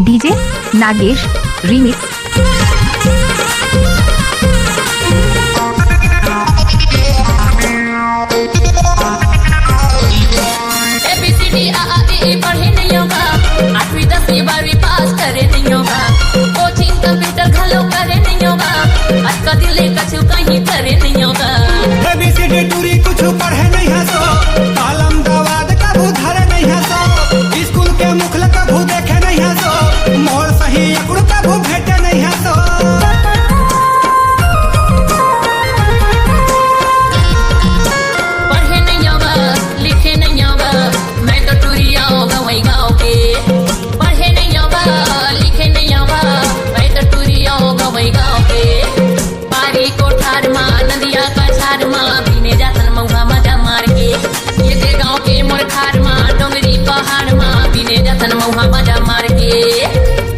DJ Nagesh remix. पढ़े नहीं होगा, 8वीं 10वीं 12वीं पास करे नहीं होगा, कोचिंग कंप्यूटर घलो करे नहीं होगा, आज का दिल कछु कहीं करे नहीं होगा। ABCD टूरी कुछ पढ़े नहीं है सो, कलम दवाद कभू धरे नहीं है सो, स्कूल के मुखल कभू देखे नहीं है सो, मोर सही अकुड़ कभू भेटे नहीं है सो। पढ़े नहीं होगा, लिखे नहीं होगा, मैं तो टूरिया होगा वही गाँव के। पढ़े नहीं होगा, लिखे नहीं होगा, मैं तो टूरिया होगा वही गाँव के। पारी कोठार माँ नदिया का छार माँ पीने जातन मऊहा मजा मार के। ये दे गाँव के मोरखार माँ डोंगरी पहाड़ माँ पीने जातन मऊहा मजा मार के।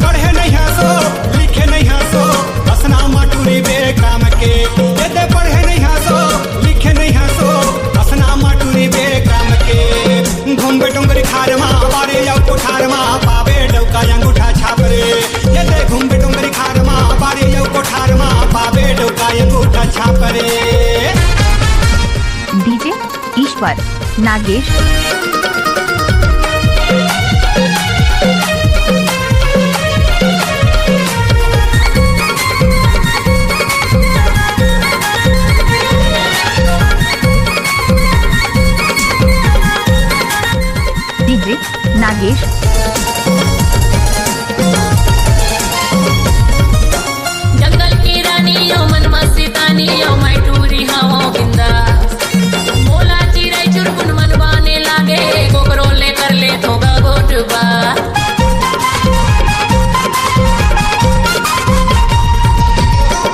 पढ़े नहीं है सो, लिखे नहीं है सो, हसना माटूरी बेकाम के। ये दे पढ़े नहीं है सो, लिखे नहीं है सो, हसना माटूरी बेकाम के। घूम डोंगरी खार माँ बारे या कोठार माँ पावे डौका अंगूठा छाप रे। ये दे घूम डोंगरी खार माँ बारे या कोठार माँ पावे डौका अंगूठा छाप रे। डीजे ईश्वर नागेश। डीजे नागेश। जंगल की रानी ओ मन मस्तानी ओ मैं टूरी हवा बिंदा। मोला चिड़ै चुरमुन मन बाने लागे, गोकरो लेकर ले थोगा गोटबा।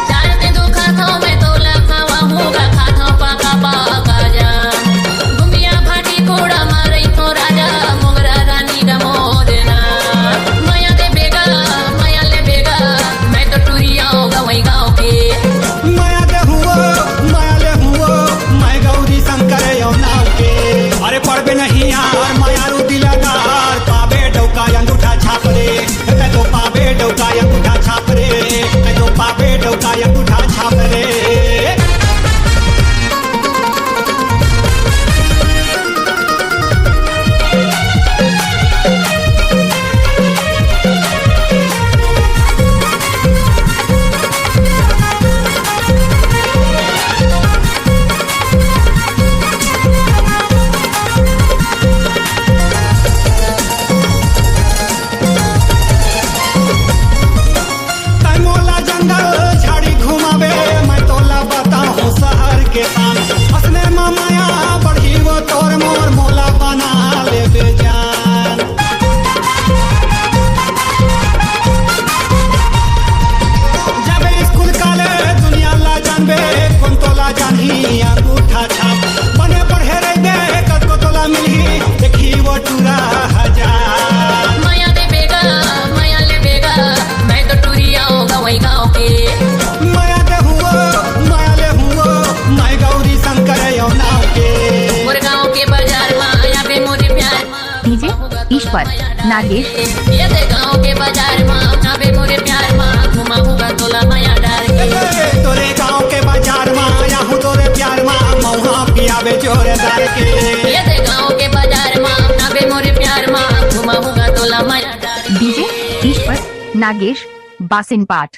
चार में दो खाता हूँ मैं तोला खावा होगा, खाता हूँ पाका पाका जान। गुमिया भाटी घोड़ा मारई तो राजा, मोगरा रानी का मोदना। माया दे बेगा, माया ले बेगा, मैं तो टूरिया होगा वही गाँव के। माया ले हुओ, मैं गौरी शंकर यो नाव के। अरे पढ़बे नहीं यार माया रू दिलदार, पावे डौका अंगूठा छाप रे। ते तो पावे डौका अंगूठा छाप रे, ते तो पावे डौका अंगूठा छाप रे। मोला जंगल झाड़ी घुमावे, मैं तोला बताऊं शहर के शान। हंसने में माया बढ़ी वो तोर मोर, मोला बना ले बेजान। जब स्कूल काले दुनिया ला जानबे, कौन तोला जानही अंगूठा छाप। बने पढ़े रह दे कद को तोला मिलही, देखी वो टूरा हजार। माया दे बेगा, माया ले बेगा, मैं तो टूरिया होगा वही गाँव के। माया ले हुओ, मैं गौरी शंकर यो नाव के। मोर गाँव के बाजार माँ या पे मोरे प्यार माँ। डीजे ईश्वर नागेश। ये दे गाँव के बाजार माँ या पे मोरे प्यार माँ, घुमा होगा तोला माया डार के। तोरे गाँव के बाजार माँ या हूँ तोरे प्यार माँ, मऊहा पियावे जोरदार के। ये दे गाँव के बाजार माँ या पे मोरे प्यार माँ, घुमा होगा तोला माया डार के। डीजे ईश्वर नागेश बासिन पाठ।